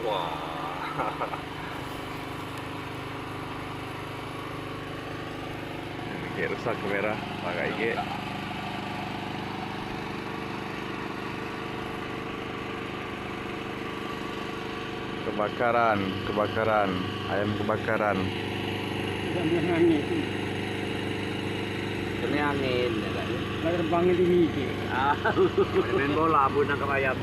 Wah. Ini kayak rusak kamera, pakai IG. Kebakaran, ayam kebakaran. Kena angin ya kan. Terbangin tinggi. Main bola bunda ke ayam.